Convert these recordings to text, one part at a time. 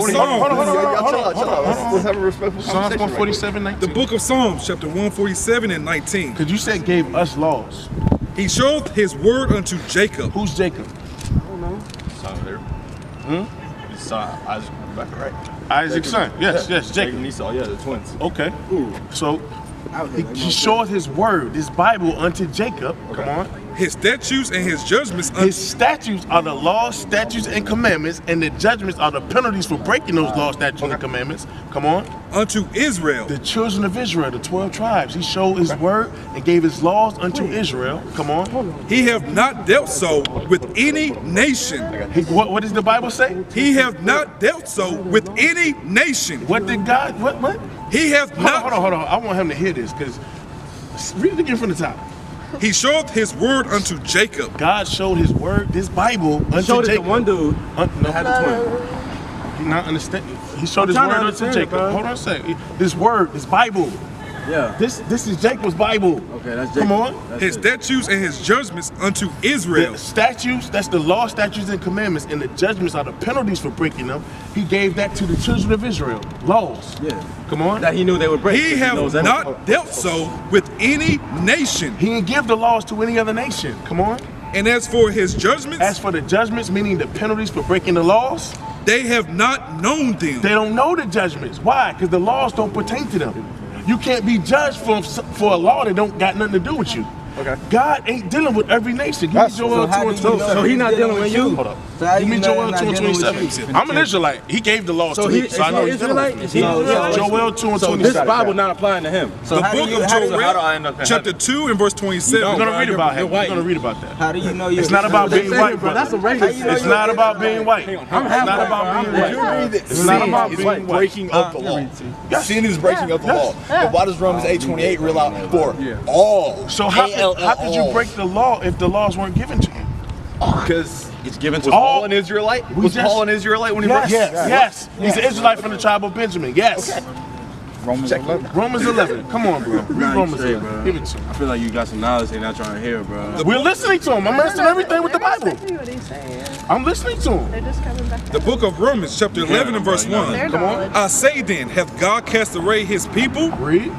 of Psalms. Let's have a respectful Psalms 147, 19. The book of Psalms, chapter 147 and 19. Because you said gave us laws. He showed his word unto Jacob. Who's Jacob? I don't know. Son there. His son, Isaac, Rebecca, right? Isaac's son. Yes, Yeah. yes, Jacob. And Esau, yeah, the twins. Okay. So he showed his word, this Bible unto Jacob. Come on. His statutes and his judgments His statutes are the laws, statutes, and commandments, and the judgments are the penalties for breaking those laws, statutes, and commandments. Come on. unto Israel. The children of Israel, the 12 tribes. He showed his word and gave his laws unto Israel. Come on. He have not dealt so with any nation. What does the Bible say? He have not dealt so with any nation. What did God, what? He have not. Hold on. I want him to hear this, because read it again from the top. He showed his word unto Jacob. God showed his word, this Bible, unto showed Jacob. it to one dude No, had a twin. you not understand. He showed his word unto Jacob. Hold on a second. This word, this Bible. Yeah. This is Jacob's Bible. Okay, that's Jacob. Come on. That's His it. statutes and his judgments unto Israel. The statutes, that's the law, statutes, and commandments, and the judgments are the penalties for breaking them. He gave that to the children of Israel. Laws. Yeah. Come on. That he knew they would break. He have not dealt so with any nation. He didn't give the laws to any other nation. Come on. And as for his judgments, As for the judgments, meaning the penalties for breaking the laws, they have not known them. they don't know the judgments. Why? Because the laws don't pertain to them. You can't be judged for a law that don't got nothing to do with you. Okay. God ain't dealing with every nation. Give me Joel 2 and 27. So he not dealing with you? Hold up. So how Give me you know Joel he's 2 not and dealing with 27. you? I'm an Israelite. He gave the laws So to he me, so I know he's dealing Israelite? with Is he me. Israelite? Joel 2 and So 27. this Bible not applying to him. So The how do book you, of how do you, How do I Joel, end up in chapter heaven? 2 and verse 27. We're gonna read about him. You're We're white. gonna read about that. how do you know you're It's not about being white, bro. That's a brother. racist. It's not about being white. It's not about being white. It's not about It's being like white. breaking of the law. Yes. Sin is breaking of the law. But why does Romans 8:28 rule out for all? So how could you break the law if the laws weren't given to you? Because It's given to was all. Paul an Israelite? We Was just- Paul an Israelite when he Yes, wrote? yes. He's an Israelite from the tribe of Benjamin. Yes. Romans 11. Romans 11. Come on, bro. Read Nah, you Romans straight, 11. bro. Give it to him. I feel like you got some knowledge they're not trying to hear, bro. We're listening to him. I'm answering everything with the Bible. Exactly what he's saying. I'm listening to him. They're just coming back. The book of Romans, chapter 11 and verse 1. Their Come on. knowledge. I say then, hath God cast away his people? Read.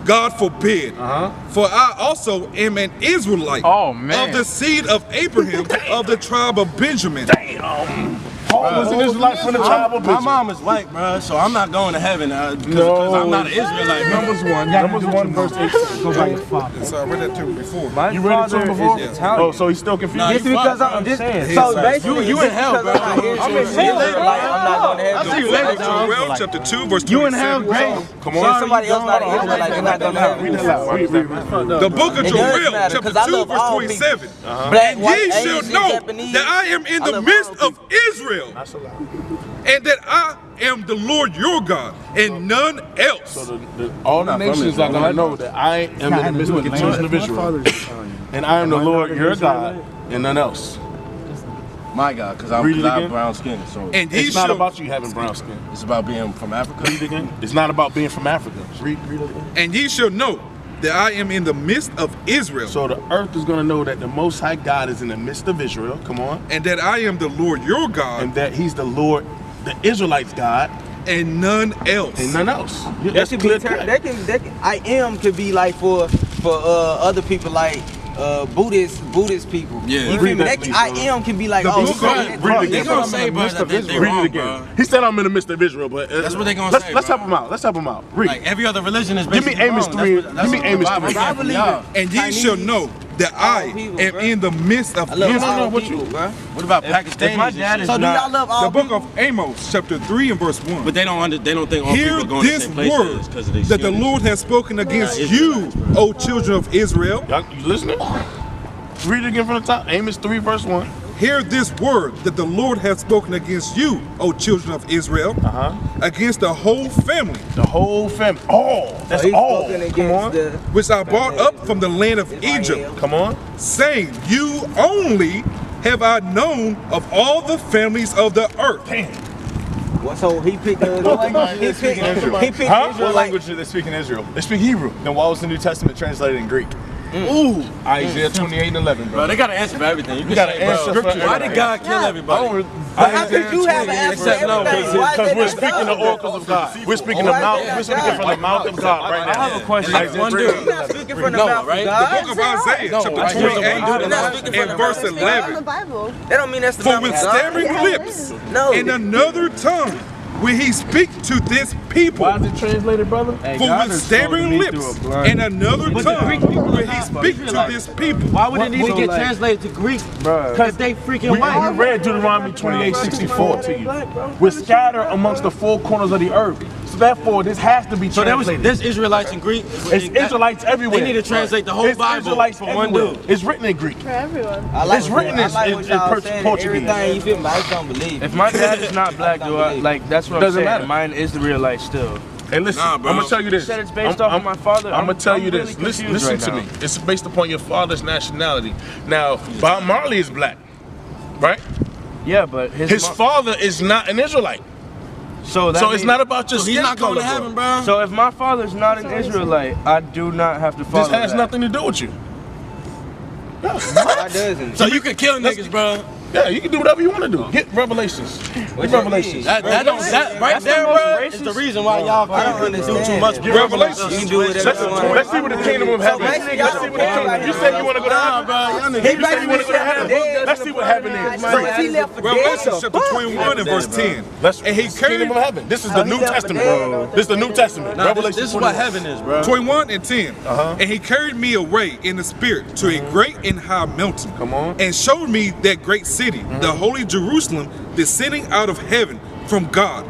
God forbid. For I also am an Israelite Oh, man. of the seed of Abraham of the tribe of Benjamin. Paul was an Israelite from the tribe of My Benjamin. mom is white, bro, so I'm not going to heaven because I'm not an Israelite. bro. Numbers 1 verse 8. Go by your father. So I read that to him before. You read it to him before? Yes. Oh, so he's still confused? Nah, This is you because fuck, I'm bro. this. So basically, You in hell, bro. I'm in hell. Like, I'm not going to The heaven. book of Joel, chapter 2, verse 27. You in hell, great. Come on. Somebody else not an Israelite, they're not going to Read heaven. that loud. Read. The book of It does Joel, matter, chapter 'cause I 2, love verse all 27. Black, And white, ye shall Asian, know Japanese. that I am in I the love midst all of Israel, Not so loud. and that I am the Lord your God, and none else. So all the nations are going to know that I am in the midst of the children of Israel. And I am the Lord your God, and none else. My God, because Read it I have again. brown skin, so And ye It's not shall, about you having brown skin. it's about being from Africa. Read it again. It's not about being from Africa. Read it again. and ye shall know that I am in the midst of Israel, So the earth is going to know that the Most High God is in the midst of Israel. Come on. and that I am the Lord your God, And that he's the Lord, the Israelites' God, and none else. and none else. That That's could clear be cut. that can I am could be like for other people like Buddhist people. Yeah. You feel Read me? that, That please, I bro. am can be like The oh book shit. of- Read it They again. gonna bro. say, bro, that they Read wrong, it again. bro. He said I'm in the midst of Israel, but That's what they gonna let's, say, Let's bro. help him out. Let's help him out. Read. Like every other religion is Give me basically Amos wrong. 3. That's Give me what Amos the Bible 3. got for y'all. And ye shall know that I people, am bro. in the midst of I love Israel. all what people, you- bro. What about Pakistanis? my and dad shit? is So do y'all love all The book people? of Amos, chapter 3 and verse 1. But they don't think all Hear people going to the this same places word because of these that the Lord has spoken against you, O children of Israel. Y'all, you listening? Read it again from the top. Amos 3 verse 1. Hear this word that the Lord has spoken against you, O children of Israel, against the whole family, The whole family. All. That's He's all. spoken Come against on. the which I brought up from the land of Egypt, Come on. saying, you only have I known of all the families of the earth. So he picked he picked Huh? What Israelite. language do they speak in Israel? They speak Hebrew. Then why was the New Testament translated in Greek? Ooh. Isaiah 28:11, Bro, they got an answer for everything. You got an say, bro, answer for why did God kill everybody? How could you have an answer for everything? Why is Because that we're not speaking the God? oracles of God. We're speaking the mouth. We're speaking from the mouth of God right now. I have a question. Isaiah You're not speaking from the No, mouth right? of The God. book of Isaiah, chapter right here. 28, You're not speaking from and the verse mouth of God. 11. Bible. That don't mean that's the For mouth with of God. stammering lips No. and another tongue will he speak to this people. Why is it translated, brother? For with stammering lips and another tongue will he speak to this people. Why would it need to get translated to Greek? Because they freaking white. We read Deuteronomy 28:64 to you. We're scattered amongst the four corners of the earth. So therefore, this has to be So translated. there's Israelites in Greek. It's Israelites everywhere. They need to translate the whole It's Bible Israelites for one everywhere. dude. It's written in Greek. For everyone. I like It's written I like in what y'all saying, Portuguese. everything, you feel me? I just don't believe. If my dad is not black, though, like that's what Doesn't I'm saying. matter. Mine is the real life still. Hey, listen, Nah, I'm bro. gonna tell you You this. said it's based off of my father. I'm gonna tell you really this. confused Listen right to now. me. It's based upon your father's nationality. Now, Bob Marley is black, right? Yeah, but His father is not an Israelite. So that So it's means- not about your So he's skin not going color, to heaven, bro. bro. So if my father's not an Israelite, I do not have to follow This has that. nothing to do with you. Why doesn't? So you can kill niggas, bro. Yeah, you can do whatever you want to do. Get Revelations. Get Revelations. That right That's the there, most bro, racist- is the reason why y'all I don't can't do understand. too much. Get Revelations. You can do whatever you want. Let's see what the kingdom of heaven is. Let's see what the kingdom. You said you want to go to heaven, bro. You said you want to go to heaven. Let's see what heaven is. He left for Revelation dead. chapter 21 and verse 10. And he kingdom of heaven. This is the New Testament. This is the New Testament. Nah, Revelation. this is what heaven is, bro. 21 and 10. And he carried me away in the spirit to a great and high mountain. Come on. And showed me that great city, the holy Jerusalem, descending out of heaven from God,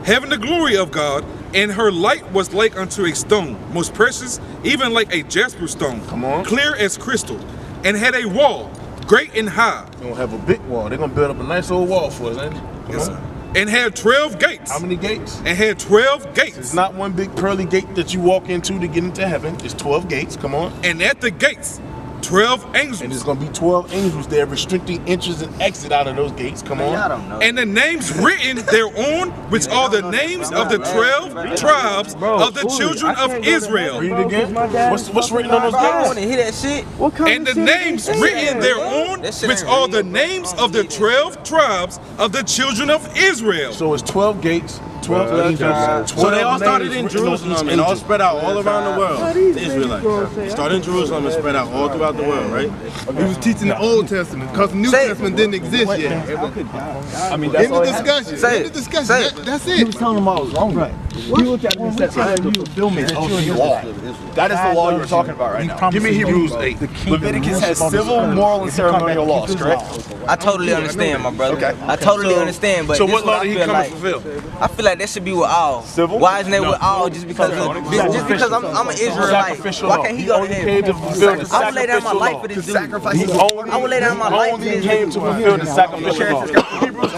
having the glory of God, and her light was like unto a stone, most precious, even like a jasper stone, Come on. clear as crystal, and had a wall, great and high, They're gonna have a big wall. They're gonna build up a nice old wall for us, ain't they? Yes, sir. And had 12 gates. How many gates? And had 12 gates. It's not one big pearly gate that you walk into to get into heaven. It's 12 gates. Come on. And at the gates, 12 angels. And there's gonna be 12 angels there restricting entrance and exit out of those gates. Come I on. don't know. And the names written thereon, which are the names of the 12 tribes of the children of Israel. Read it again. What's written on those Bro, I gates? want to hear that shit. And the names written thereon, That shit which ain't are the real. names of the 12 tribes of the children of Israel. So it's 12 gates, 12 angels. So they all started in names written on each Jerusalem and all angel. spread out all around the world. The Israelites started in Jerusalem and spread out all throughout the world, right? He was teaching the Old Testament because the New Say it. Testament didn't exist yet. I mean, In the discussion. Say In the it. discussion. Say it. That's it. telling them I was wrong. Right. He looked at me and said, I am the fulfillment of the law. That is the law you're talking about right now. Give me Hebrews 8. Leviticus has civil, moral, and ceremonial laws, correct? I totally understand, my brother. Okay. I totally understand, but So this what law I did he feel come like. to fulfill? I feel like that should be with all. Civil? Why isn't it with all? Just because I'm an Israelite. Sacrificial Why law. can't he He go to only came to heaven? fulfill the I'm gonna lay down my sacrificial life law. for this dude. Sacrifice. I'm gonna lay down my life for Only this came to dude. fulfill the sacrificial law.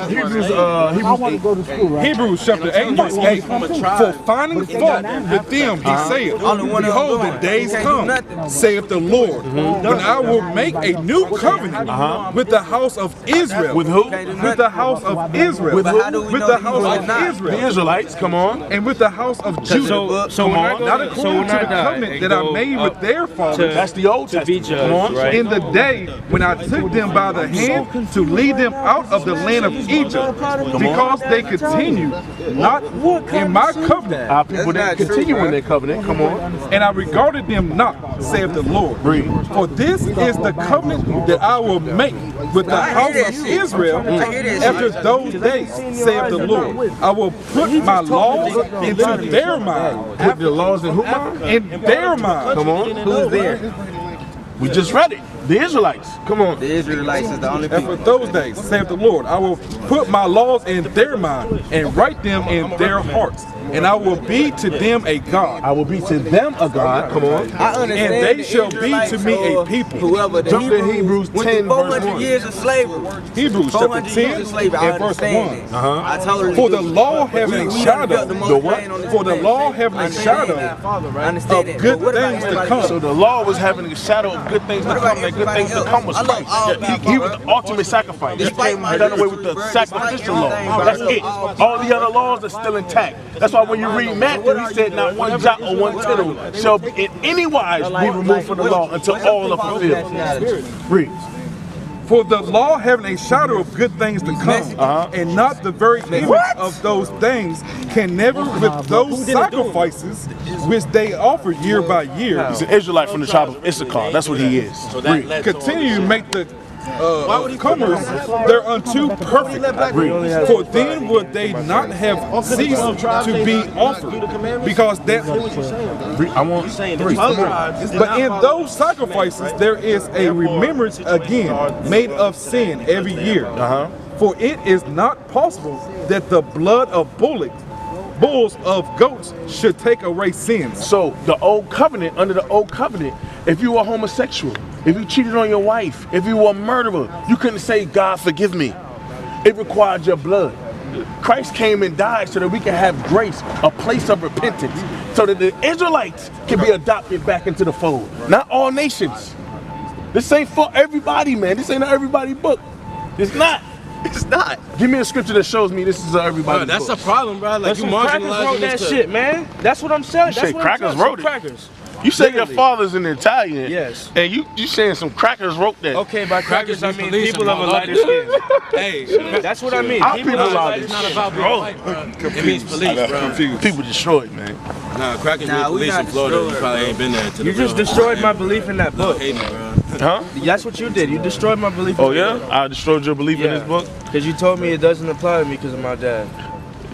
Hebrews 8. Hebrews chapter 8 verse 8. For finding fault with them, he saith, Behold, the days come, saith the Lord, when I will make a new covenant with the house of Israel. With who? With the house of Israel. With who? How do we With know the he house was of not? The Israel. Israelites, come on. And with the house of Judah. So when I go Not to, according so when to I the die covenant and that I go made up with their fathers. That's the Old to be Testament. Come on. judged, right? In the day when I took them by the hand to lead them out of the land of Egypt, because they continued not in my covenant, Our people That's didn't not continue true, in their covenant. Come on. and I regarded them not, saith the Lord. Breathe. For this is the covenant that I will make with the I house hear of that shit. Israel I hear that after shit. those days, saith the Lord. I will put my laws into their mind. Put the laws in who mind? In their mind. Come on. Who's there? We just read it. The Israelites. Come on. The Israelites is the only And people. for those days, saith the Lord, I will put my laws in their mind and write them in their hearts. And I will be to them a God. I will be to them a God. Come on. I understand. And they the shall be to Israelites me a or people. Whoever the Jump to Hebrews went 10 through 400 verse 1. years of slavery. Hebrews 400 chapter years 10 of slavery. I and verse understand 1. that. I totally For the do. law having a We done shadow, built the most The what? land on this For the planet. law having a Understand shadow that. I understand of that. good But what about things to everybody come. else? So the law was having a shadow of good things to What about come. That good everybody things to else? come was I love Christ. all He people, was the ultimate sacrifice. He Despite came my and done away with differences, the bro. sacrificial law. Despite That's everything, it. bro. All the other laws are still intact. That's why why when you read Matthew, he said not one jot or one tittle shall in any wise be removed from the law until all are fulfilled. Read. For the law having a shadow of good things to come, and not the very image of those things, can never with those sacrifices which they offer year by year. He's an Israelite from the tribe of Issachar. That's what he is. Continue to make the comers thereunto perfect. For then would they not have ceased to be offered, because that. I want 3. But in those sacrifices there is a remembrance again made of sin every year. For it is not possible that the blood of bulls of goats should take away sins. So the old covenant, under the old covenant, if you were homosexual, if you cheated on your wife, if you were a murderer, you couldn't say, God forgive me. It required your blood. Christ came and died so that we can have grace, a place of repentance, so that the Israelites can be adopted back into the fold. Not all nations. This ain't for everybody, man. This ain't an everybody book. It's not. It's not. Give me a scripture that shows me this is an everybody book. That's a problem, bro. Like, you marginalizing wrote that shit, man. That's what I'm saying. You say crackers wrote it. You say your father's an Italian. Yes. And you saying some crackers wrote that. Okay, by crackers I mean people of a lighter skin. Hey, that's what I mean. People of a lighter it's not skin. about being white, bro. It means police, bro. People destroyed, man. Nah, crackers mean police in Florida. You probably ain't been there. You just destroyed my belief in that book. Hating it, bro. Huh? That's what you did. You destroyed my belief in Oh yeah? I destroyed your belief in this book? Because you told me it doesn't apply to me because of my dad.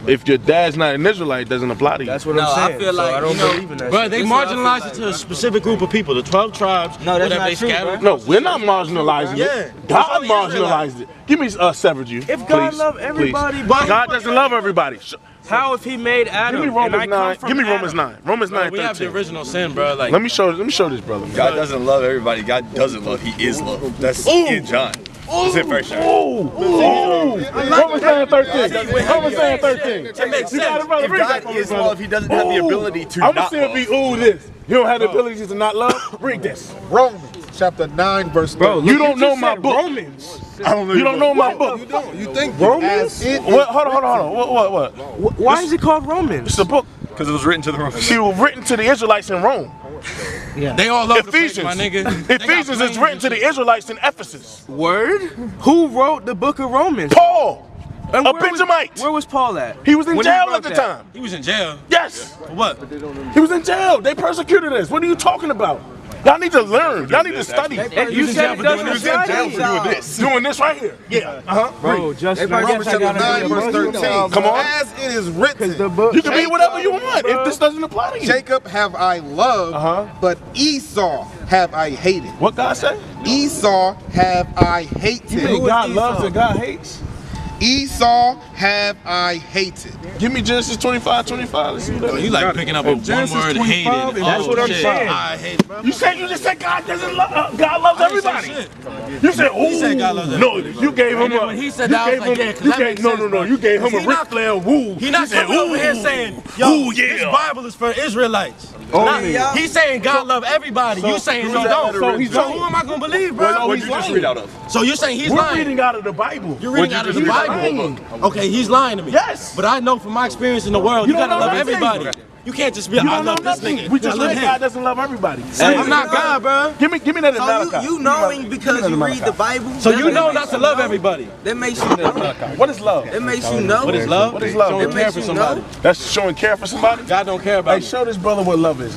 If your dad's not an Israelite, it doesn't apply to you. That's what I'm saying. I feel like, so I don't believe in that Bro, shit. they marginalized it to a specific group of people, the 12 tribes. No, that's whatever not they true, scattered. No, we're not marginalizing Yeah. it. God marginalized it. Give me severed you. If God please, loved everybody, please. why- God doesn't love everybody. How if he made Adam? Give me Romans and I come 9. from Give me Adam? Romans 9. Romans 9. We have the 13. original sin, bro. Like, Let me show this brother. God doesn't love everybody. God doesn't love. He is love. That's in John. That's it, first. Ooh! Romans 9 13. Romans 9 13. That makes You got it, sense. brother. If Read that God for me, is brother. love, he doesn't have the ability to I'm gonna not see it love. be ooh this. You don't have the ability to not love? Read this. Romans chapter 9 verse 30. Bro, You don't know my book. Romans. I don't know. You don't know my book. You don't. You think Romans? as it What? Hold on. What? Why is it called Romans? It's a book. Because it was written to the Romans. She was written to the Israelites in Rome. they all over the place, Ephesians. my nigga. They got Ephesians is planes written and to the shit. Israelites in Ephesus. Word? Who wrote the book of Romans? Paul, And a where was- Benjamite. Where was Paul at? He was in When he jail wrote at the that? time. He was in jail. Yes, For what? he was in jail. They persecuted us. What are you talking about? Y'all need to learn. Y'all need to study. And you said it doesn't apply to me. doing this. Doing this right here. Yeah. Bro, Justin, I Romans guess I chapter gotta 9 be verse 13. Come on. As it is written, the book. You can be whatever you want if this doesn't apply to you. Jacob have I loved, but Esau have I hated. What God say? Esau have I hated. God loves and God hates. Esau have I hated. Give me Genesis 25:25. Let's see what that You is. like picking up a one Genesis word 25, hated. and that's what I'm shit. saying. I hate it, bro. You just said God doesn't love. God loves I didn't say everybody. shit. You said, ooh. He said God loves No, everybody, you gave him And then a. when he said you that, I was gave like, him- yeah, 'cause you that gave- makes no, sense, no, no. bro. You gave him a He Ric not- Flair woo. He not said, coming over here ooh. saying, yo, Ooh, yeah. this Bible is for Israelites. Only. Not- he's saying God love everybody. You saying he don't. so So, he's who lying. am I gonna believe, bro? What did you just read out of? So you're saying he's We're lying. reading out of the Bible. You're reading out of the Bible. Okay, he's lying to me. Yes. But I know from my experience in the world, you You don't gotta know love nothing. everybody. You can't just be, You I don't know love this nothing. nigga. We just I love read him. God doesn't love everybody. I'm not God, bro. Give me that in So Malachi. you knowing because you read the Bible. So you that know makes not to you love know. everybody. That makes you know. What is love? That makes you know. What is love? What is love? Showing It care makes for you somebody. know. That's showing care for somebody. God don't care about Hey, me. show this brother what love is.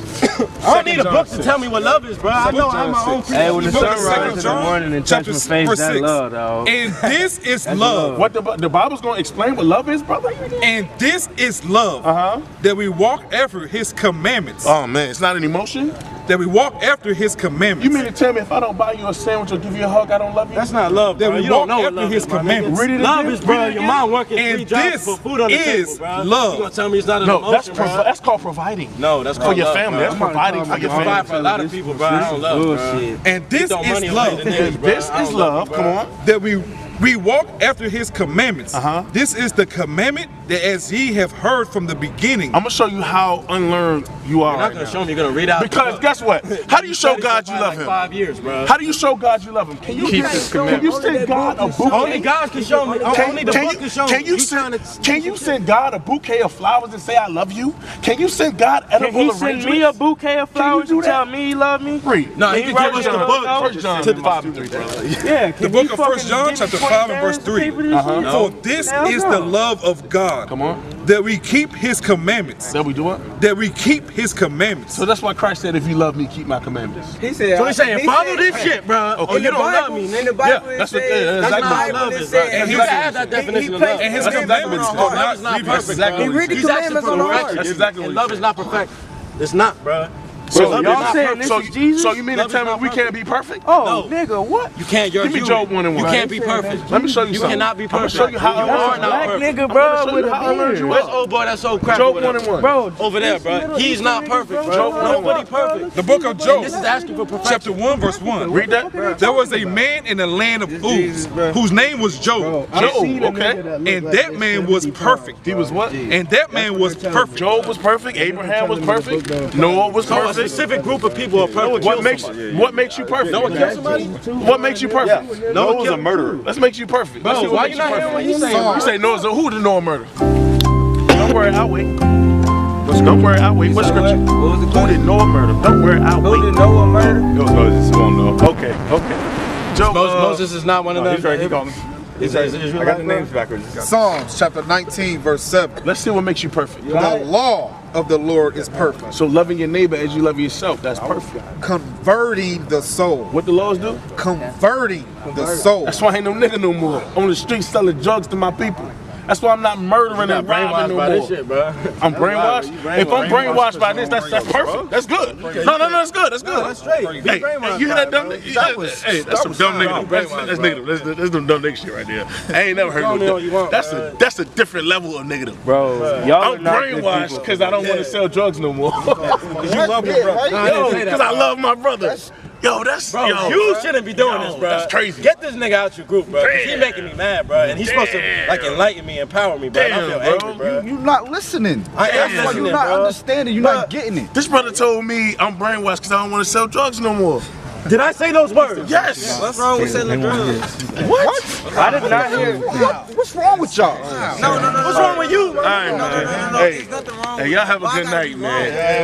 I don't need a book to tell me what love is, bro. I know I'm my own Hey, when the Book sun of Second rises in the John, morning and touch chapter my face, verse that 6. love, dog. And this is love. What the Bible's gonna explain what love is, brother? And this is love. That we walk after his commandments. Oh man, it's not an emotion. That we walk after his commandments. You mean to tell me if I don't buy you a sandwich or give you a hug, I don't love you? That's not love, that bro. we You don't walk know what after love his is, my nigga. commandments. Read it Love again. is, bro, your mom working And 3 jobs this to put food on the is table, bro. love. You gonna tell me it's not an No, emotion, bro? that's called providing. No, that's For called your love, family, bro. that's providing for I your can provide for a family. lot of people, bro. I don't love, bro. Bullshit. And this Throw money is away love. to niggas, bro. This I is don't love. you, Come bro. on. That we We walk after his commandments. This is the commandment that as ye have heard from the beginning. I'm gonna show you how unlearned you are. You're not gonna show me. You're gonna read out. Because guess what? How do you show God you love him? 5 years, bro. How do you show God you love him? Can you Keep his commandments. Can you send God a bouquet? Only God can show me. Only the book can show me. Can you send God a bouquet of flowers and say I love you? Can you send God edible Can he send me a bouquet of flowers and tell me he love me? Read. No, he can give us the book. 1 John 5:3, brother. Yeah. The book of 1 John chapter 5 and verse 3. For this is the love of God. Come on. That we keep his commandments. That we do what? That we keep his commandments. So that's why Christ said, if you love me, keep my commandments. He said, So he's saying, follow this shit, bro. Okay. Or you don't love me, in nigga. the Bible, that's it what- says, that's that's exactly not what love love it is, says. and You gotta have that definition of love. And his That's exactly commandments what are it is. not Love is not grievous. perfect, bro. He read the He's asking commandments for on the perfection. heart. That's exactly And what love it is not perfect. It's not, bro. So Love is y'all not saying perfect. this is Jesus? So you mean to Love is tell me not we perfect. can't be perfect? Oh, nigga, what? You can't. You're Give me human. Job 1 and 1. You can't be perfect. Let me show you You something. cannot be I'm gonna perfect. show you how You I are am. not Black perfect. nigga, I'm bro, gonna show with you a how I learned beard. you Where's up. old boy that's so crappy? Job with 1 us? and 1. Bro, Over there, bro. He's not perfect, bro. Job 1 and 1. Nobody perfect. The book of Job, This is asking for perfection. chapter 1, verse 1. Read that. There was a man in the land of Uz, whose name was Job. Job, okay. And that man was perfect. He was what? And that man was perfect. Job was perfect. Abraham was perfect. Noah was So a perfect. specific group of people are perfect. What makes you perfect? No one kills somebody? What makes you perfect? No one was a murderer. Let's make you perfect. Let's see Bro, what why makes you not hearing what he's saying? You say Noah's a who did Noah murder? Don't worry, I'll wait. Don't worry, I'll wait. What scripture? What was the Who question? did Noah murder? Don't worry, I'll Who wait. did Noah murder? Moses won't know. Okay. Job, Moses is not one of them. He's right. He called me. I got the names backwards. Psalms chapter 19, verse 7. Let's see what makes you perfect. The law of the Lord is perfect, So loving your neighbor as you love yourself, that's perfect. converting the soul. What the laws do? Converting the soul. That's why I ain't no nigga no more. On the street selling drugs to my people. That's why I'm not murdering and robbing no by more. this shit, bro. I'm brainwashed. If I'm brainwashed by this, that's perfect. That's good. No, that's good. That's good. That's straight. Hey, you hear that dumb nigga? Hey, that's some dumb nigga. That's negative. That's some dumb nigga shit right there. I ain't never heard no dumb. That's a different level of negative. bro, y'all I'm brainwashed because I don't want to sell drugs no more. Because you love your brother. Because I love my brother. Yo, that's Bro, yo. you shouldn't be doing this, bro. That's crazy. Get this nigga out your group, bro. 'Cause he making me mad, bro. And he's supposed to like enlighten me, empower me, bro. And I feel angry, bro. You're not listening. I am That's why listening, you're not bro. understanding. You're not getting it. This brother told me I'm brainwashed because I don't want to sell drugs no more. Did I say those words? Yes. What's wrong with selling drugs? What? I did not hear. What's wrong with y'all? No. What's wrong with you, All right, No, man. there's nothing wrong. Hey, y'all have a Why good I gotta night, be man.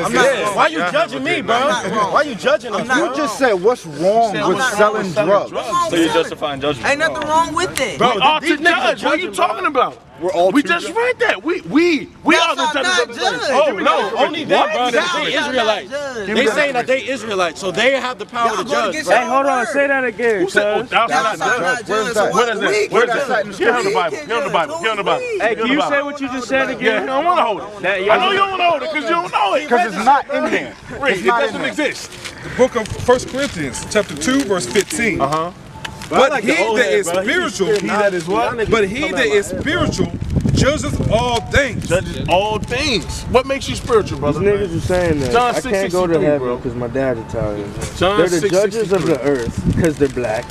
wrong? I'm not Yeah, wrong. why you judging me, bro? not wrong. Why you judging us, not bro? You just said what's wrong with not selling drugs. So you're justifying judgment. Ain't nothing wrong with it. Bro, We ought to these niggas are judge. What are you judging, bro. talking about? We're all We too just judge- read that. We are the Y'all judges not of the land. judge. Oh No, no, only them, bro. They Y'all Israelites. not judge. They saying that they Israelites, so they have the power Y'all to go judge, against bro. Hey, hold on, say that again, Who said? cuz. Thou shalt Y'all not not judge. judge. that? What is that? We What can is that? judge. Here on the We Bible. can Here on the Bible. judge. Here on the Bible. Hey, Here can on you the say Bible. what you just said Yeah, again? I don't want to hold it. That I y'all know you don't want to hold it because you don't know it. Because it's not in there. Read, It's it not in doesn't there. exist. The book of 1 Corinthians, chapter 2, verse 15. I But like he the old that head, is bro. spiritual, He that is what? but he that is spiritual judges all things. Judges all things. What makes you spiritual, brother? These niggas are saying that. John I can't go to 6:63, heaven bro. because my dad's Italian. John They're the judges of 6:63. the earth because they're black.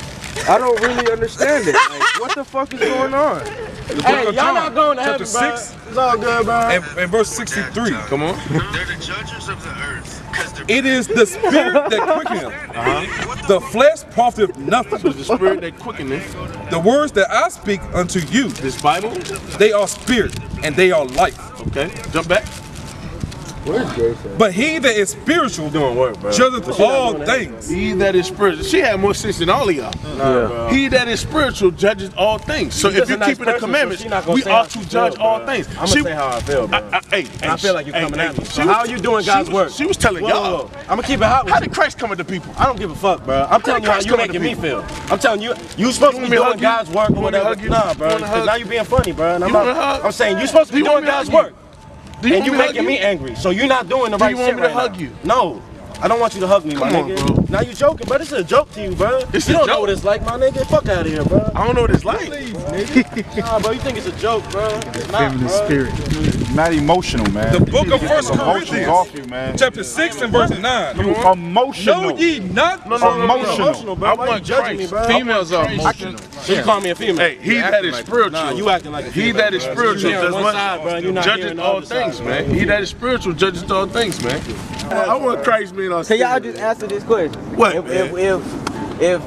I don't really understand it. Like, what the fuck is going on? The book Hey, of y'all John, not going to heaven, chapter bro. 6 It's all good, bro. and verse 63. Come on. They're the judges of the earth. It is the spirit that quickeneth. The flesh profiteth nothing. The spirit that quickeneth. The words that I speak unto you, This Bible. they are spirit and they are life. Okay. Jump back. Where's Jason? But he that is spiritual Doing work, bro. judgeth all things. He that is spiritual. She had more sense than all of y'all. Yeah. He that is spiritual judges all things. So She's if just a you're nice keeping the person, so commandments, she not gonna we say how ought she to feel, judge all bro. things. I'm gonna say how I feel, bro. Hey, I feel like you coming at me. she So was- how are you doing God's work? She was telling y'all. I'm gonna keep it hot with How you. did Christ come at the people? I don't give a fuck, bro. I'm telling you how Christ you come at making the me people? feel. I'm telling you, you supposed to You be want me to doing hug you? God's work You or want me to whatever. hug you? Nah, You bro. want to Because hug? now you being funny, bro. And You want me to hug? I'm saying you supposed to be Do you want doing me to God's hug you? work, Do you and want you me to hug making me you? angry. So you're not doing the Do right you want shit me to right hug now. you? No. I don't want you to hug me, my Come on, nigga. bro. Now you joking, but it's a joke to you, bro. It's You a don't know joke. what it's like, my nigga. Fuck out of here, bro. I don't know what it's like. Nah, bro, you think it's a joke, bro. It's not, Feminine bro. spirit. Not emotional, man. The book of 1 Emotions off you, Corinthians, man. chapter 6 and verse 9. Emotional. Know ye not? No, no, no, no, no. Emotional, bro. I Why you want judging me, Christ. bro? Females are emotional. So you call me a female? Hey, he that is spiritual. Nah, you acting like a female. He that is spiritual judges all things, man. He that is spiritual judges all things, man. I want Christ being on. Can y'all just answer this question? What? If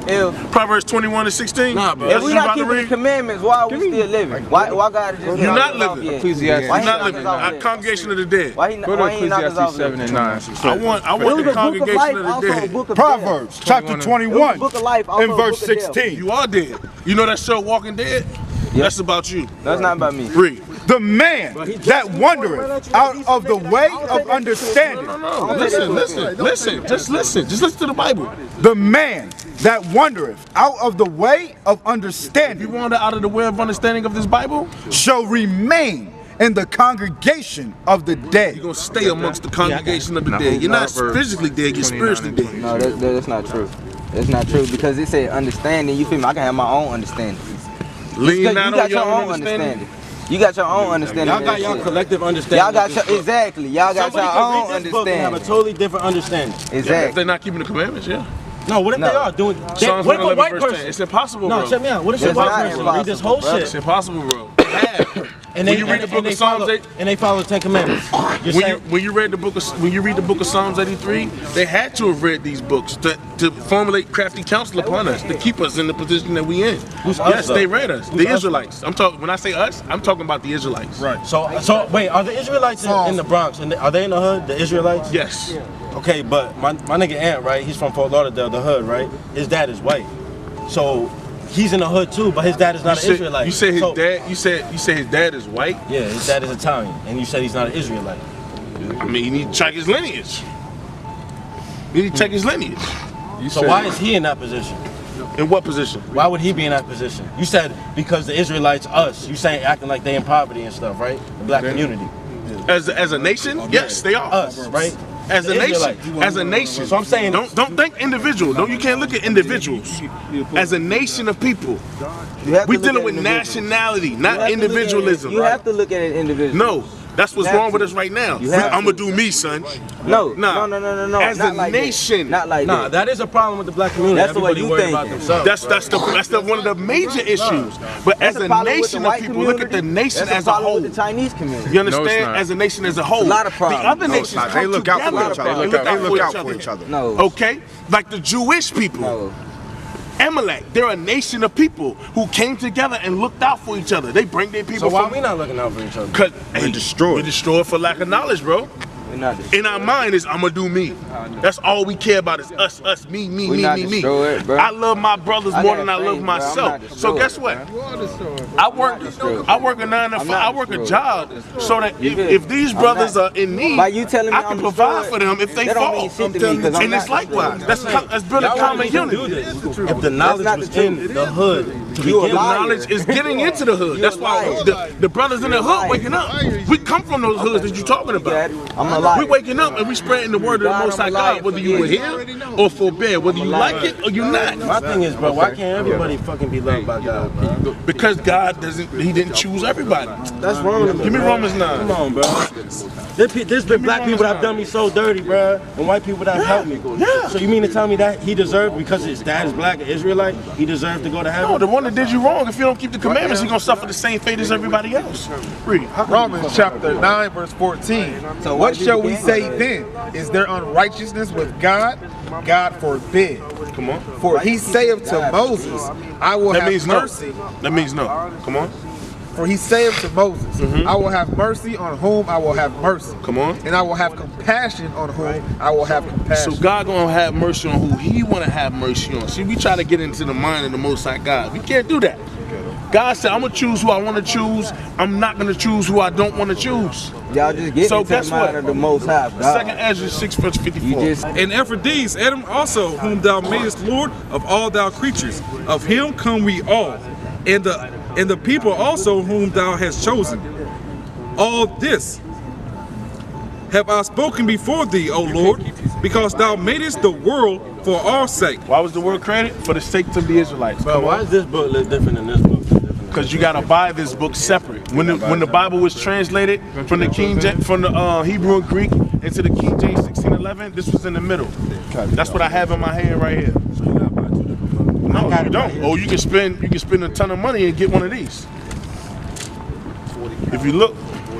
Proverbs 21:16. Nah, bro. if we not keeping the commandments, why are we still living? Why God is just You're not living. Ecclesiastes. Why You're not living. Congregation of the dead. Why he knock us off? 7 and 9. I want the congregation of the dead. Proverbs chapter 21 Book of life, and verse 16. You are dead. You know that show Walking Dead? That's about you. That's not about me. Read. The man that wandereth out of the way of understanding. No. Listen. Just listen to the Bible. The man that wandereth out of the way of If you understanding wander out of the way of understanding of this Bible, shall remain in the congregation of the you're dead. going to stay amongst the congregation of the dead. You're not physically dead, you're spiritually dead. No, that's not true. That's not true because it said understanding. You feel me? I can have my own understanding. Lean You not got on your your own own understanding. You got your own understanding. Y'all got your collective understanding. Y'all got your exactly. Y'all got your own read this book and have a understanding. totally different understanding. If Exactly. they're not keeping the commandments, yeah. No, what if they are doing? Psalms What if a 111 white verse 10. person? It's impossible, No, bro. check me out. What if a It's white not person read this whole It's shit impossible, bro. and When you read the book of Psalms and they follow the 10 Commandments? You're saying When you read the book of Psalms 83, they had to have read these books to formulate crafty counsel upon us, to keep us in the position that we in. Who's us, Yes, though? they read us. Who's The us? Israelites. When I say us, I'm talking about the Israelites. right. So wait, are the Israelites in the Bronx? And are they in the hood? The Israelites? Yes. Okay, but my nigga Ant, right? He's from Fort Lauderdale, the hood, right? His dad is white, so he's in the hood too. But his dad is not an Israelite. You said his So- dad. You said his dad is white. Yeah, his dad is Italian, and you said he's not an Israelite. I mean, you need to check his lineage. You need to check his lineage. So why is he in that position? In what position? Why would he be in that position? You said because the Israelites, us. You saying acting like they in poverty and stuff, right? The black community. As a nation, yes, they are. Us, right? As a The nation, Israelites. as a nation. So I'm saying, Don't think individual. You can't look at individuals. As a nation of people, You have to we look dealing at with individuals. nationality, You not have to look at it- individualism. You have to look at it individually. No, that's what's You have wrong with to. us right now. You have I'm gonna to. do me, son. No. Nah. No. As Not a like that. nation. Not like nah, that. that is a problem with the black community. That's the way Everybody you worried think. about themselves. That's one of the major issues. But as That's a problem with the nation of white people, look at the community. nation That's as a problem whole. with the Chinese community. You understand? No, it's not. As a nation as a whole. It's a lot of problems. The other No, nations it's not. come They look out for together. each other. They look out for each other. No. Okay? Like the Jewish people. No. Amalek, they're a nation of people who came together and looked out for each other. They bring their people So why from we not looking out for each other? Cause We're destroyed. We're destroyed for lack of knowledge, bro. We're not In our mind is I'ma do me. That's all we care about is us, me, We not destroyed, bro. I love my brothers I more got than I love friends, bro. I'm myself. not So destroyed, guess what? bro. I work destroyed. I work a 9 to 5. not I work a destroyed. job so that You good. if these I'm brothers not. are in need, By you telling me I can I'm provide destroyed, for them if they that don't fall. mean shit to me, 'cause I'm And it's not likewise. destroyed. That's building Y'all common wouldn't even do unity. this if the knowledge not was the in truth. the hood. To You a begin The liar. knowledge is getting into the hood. That's why the brothers in the hood waking up. We come from those hoods that you're talking about. I'm a liar. We waking up and we spreading the word of the God, Most I'm High a liar. God, whether you were here or forbear, whether you like it or you not. My thing is, bro, why can't everybody fucking be loved by God, bro? Because God He didn't choose everybody. That's wrong with me. Give me bro. Romans 9. Come on, bro. There's been black people that have done me so dirty, bro, and white people that have helped me. Yeah. So you mean to tell me that he deserved, because his dad is black, an Israelite, he deserved to go to heaven? No, the one that did you wrong, if you don't keep the commandments, you're going to suffer the same fate as everybody else. Read it. Romans chapter 9 verse 14. So What white shall people we can't say suffer. then? Is there unrighteousness with God? God forbid. Come on. For he saith to Moses, I will That have means no. mercy. That means no. Come on. For he saith to Moses, I will have mercy on whom I will have mercy. Come on. And I will have compassion on whom I will have compassion. So God gonna have mercy on who He wanna have mercy on. See, we try to get into the mind of the Most High God. We can't do that. God said, I'm gonna choose who I wanna choose. I'm not gonna choose who I don't wanna choose. Y'all just get So into guess the mind what? of the Most High God. Second Ezra 6 verse 54. You just And after these, Adam also, whom thou madest Lord of all thou creatures, of him come we all, and the people also whom thou hast chosen. All this have I spoken before thee, O Lord, because thou madest the world for our sake. Why was the word created? For the sake of the Israelites. Bro, why is this book look different than this book? Because you gotta buy this book separate. When the Bible was translated from the Hebrew and Greek into the King James 1611, this was in the middle. That's what I have in my hand right here. So you gotta buy two different books. No, No, got you it don't. right here. Or you can spend a ton of money and get one of these. If you look,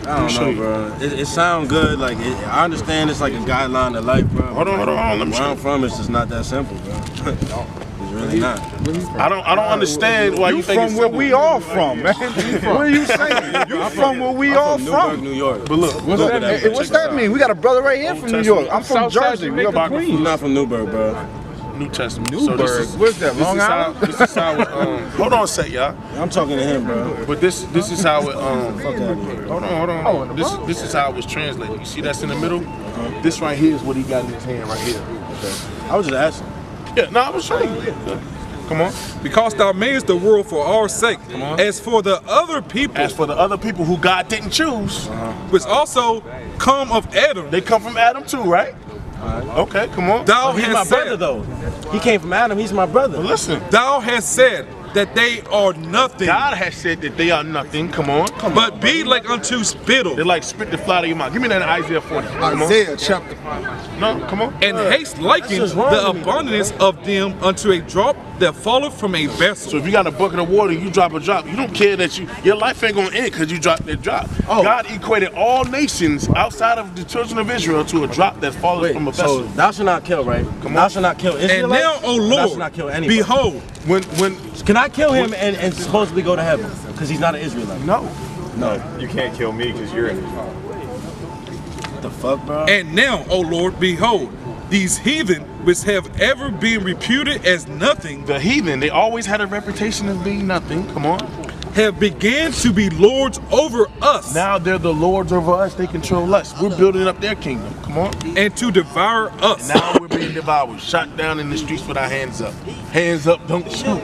I don't know, bro. It sounds good. Like I understand it's like a guideline to life, bro. Hold on. Let me Where show I'm you. from, it's just not that simple, bro. It's really not. I don't understand why you think From it's where simple. we all from, man. What are you saying? You from where we all Newark, from. New York. But look, What's that mean? We got a brother right here from New York. I'm from Jersey. We about I'm not from Newburgh, bro. New Testament. Newburgh. Where's that? Long Island? This is how it, hold on a sec, y'all. I'm talking to him, bro. But this is how it Fuck out of here. hold on. This is how it was translated. You see that's in the middle? This right here is what he got in his hand right here. I was just asking. Yeah, no, I was showing you. Come on. Because thou madest the world for our sake. Come on. As for the other people, As for the other people who God didn't choose, which also come of Adam, they come from Adam too, right? Okay, come on. thou He's my hast brother, said, though. He came from Adam. He's my brother. But listen, thou hast said that they are nothing, God has said that they are nothing. Come on. but be like unto spittle, They're like spit the fly out of your mouth. Give me that in Isaiah 40. Come on. Isaiah chapter. No, come on. and haste liken That's just wrong the with me. abundance of them unto a drop that falleth from a vessel. So if you got a bucket of water, you drop a drop. You don't care that your life ain't gonna end because you drop that drop. Oh. God equated all nations outside of the children of Israel to a drop that falls Wait, from a so vessel. thou shalt not kill, right? Thou shalt not kill Israelites. And now, O Thou shalt Lord, not kill anybody. behold, When Can I kill him and supposedly go to heaven? Because he's not an Israelite. no. You can't kill me because you're in. What the fuck, bro? and now, O Lord, behold, these heathen which have ever been reputed as nothing The heathen, they always had a reputation of being nothing. Come on. have began to be lords over us, Now they're the lords over us. They control us. We're building up their kingdom. Come on. and to devour us. Now we're being devoured, shot down in the streets with our hands up. Hands up, don't shoot.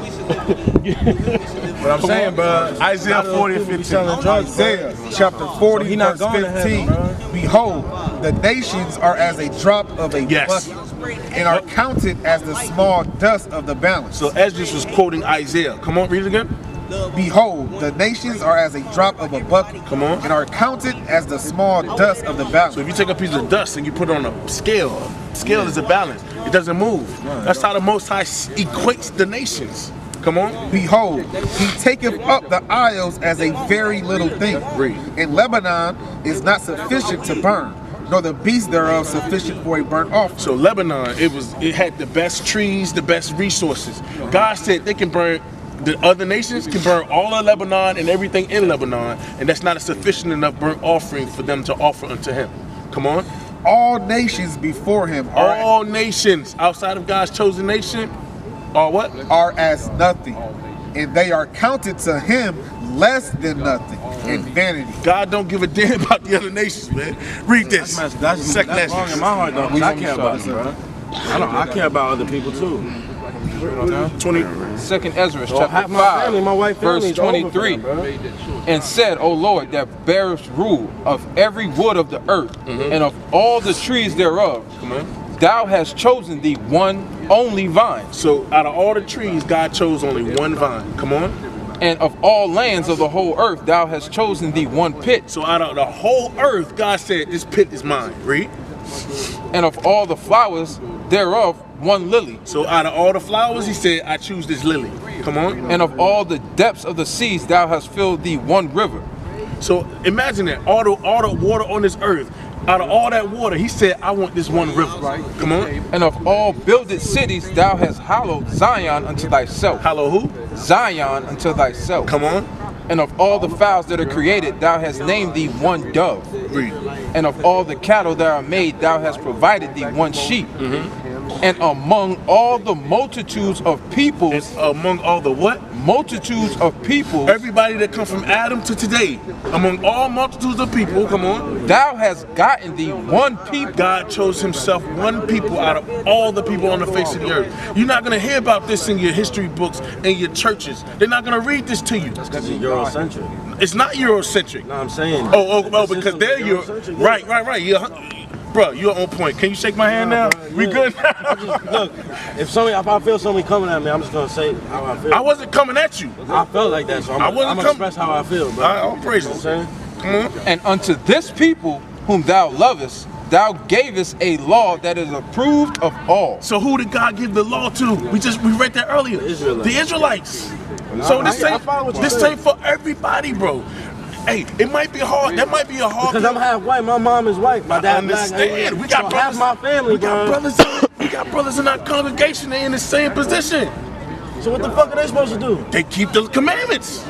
What I'm saying, bro. Isaiah 40 and 15. Isaiah chapter 40, he not verse going to heaven, 15. bro. Behold, the nations are as a drop of a Yes. bucket, and are counted as the small dust of the balance. So Esdras was quoting Isaiah. Come on, read it again. Behold, the nations are as a drop of a bucket, Come on. and are counted as the small dust of the balance. So if you take a piece of dust and you put it on a scale is a balance. It doesn't move. That's how the Most High equates the nations. Come on. Behold, he taketh up the isles as a very little thing, Read. and Lebanon is not sufficient to burn, nor the beasts thereof sufficient for a burnt offering. So Lebanon, it had the best trees, the best resources. God said they can burn, the other nations can burn all of Lebanon and everything in Lebanon, and that's not a sufficient enough burnt offering for them to offer unto him. Come on. All nations before him All nations outside of God's chosen nation are what? are as nothing, and they are counted to him less than nothing, and vanity. God don't give a damn about the other nations, man. Read this. That's Second wrong Esdras. in my heart, though. 'Cause I care about them, bro. I care about other people too. 20. Second Ezra Well, half chapter my 5, family, my wife family verse is over for 23, them, bro. and said, O Lord, that bearest rule of every wood of the earth, and of all the trees thereof, thou hast chosen thee one only vine, So out of all the trees, God chose only one vine. Come on. and of all lands of the whole earth thou hast chosen thee one pit, So out of the whole earth, God said, this pit is mine. Read. and of all the flowers thereof one lily, So out of all the flowers, he said, I choose this lily. Come on. and of all the depths of the seas thou hast filled thee one river. So imagine that. All the water on this earth, out of all that water, he said, I want this one river. Come on. And of all builded cities thou hast hallowed Zion unto thyself. Hallow who? Zion unto thyself. Come on. And of all the fowls that are created, thou hast named thee one dove. Read. And of all the cattle that are made, thou hast provided thee one sheep. And among all the multitudes of peoples, Among all the what? multitudes of peoples, Everybody that come from Adam to today, among all multitudes of people, come on. thou hast gotten thee one people. God chose himself one people out of all the people on the face of the earth. You're not going to hear about this in your history books and your churches. They're not going to read this to you. Because it's Eurocentric. It's not Eurocentric. No, I'm saying. Oh, because they're Euro. Right. Bro, you're on point. Can you shake my hand now? We good now? Look, if I feel somebody coming at me, I'm just gonna say how I feel. I wasn't coming at you. I felt like that, so I'm gonna express how I feel, bro. All praises. You know what I'm saying? Come on. And unto this people whom thou lovest, thou gavest a law that is approved of all. So who did God give the law to? We read that earlier. The Israelites. So this ain't for everybody, bro. Hey, it might be hard. That might be a hard. Because I'm half white. My mom is white. My dad black. Understand? We got brothers. Half my family, We got brothers in our congregation. They in the same position. So what the fuck are they supposed to do? They keep the commandments.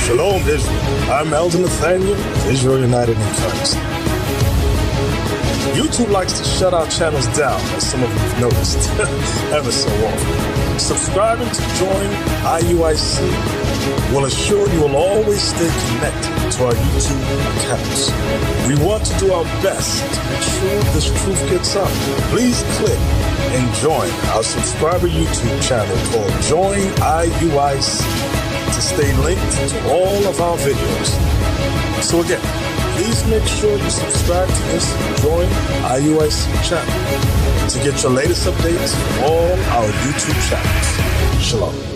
Shalom, Israel. I'm Elder Nathaniel, Israel United in Christ. YouTube likes to shut our channels down, as some of you have noticed, ever so often. Subscribing to join IUIC will assure you will always stay connected to our YouTube accounts. We want to do our best to make sure this truth gets out. Please click and join our subscriber YouTube channel called Join IUIC to stay linked to all of our videos. So again, please make sure you subscribe to this Join IUIC channel to get your latest updates from all our YouTube channels. Shalom.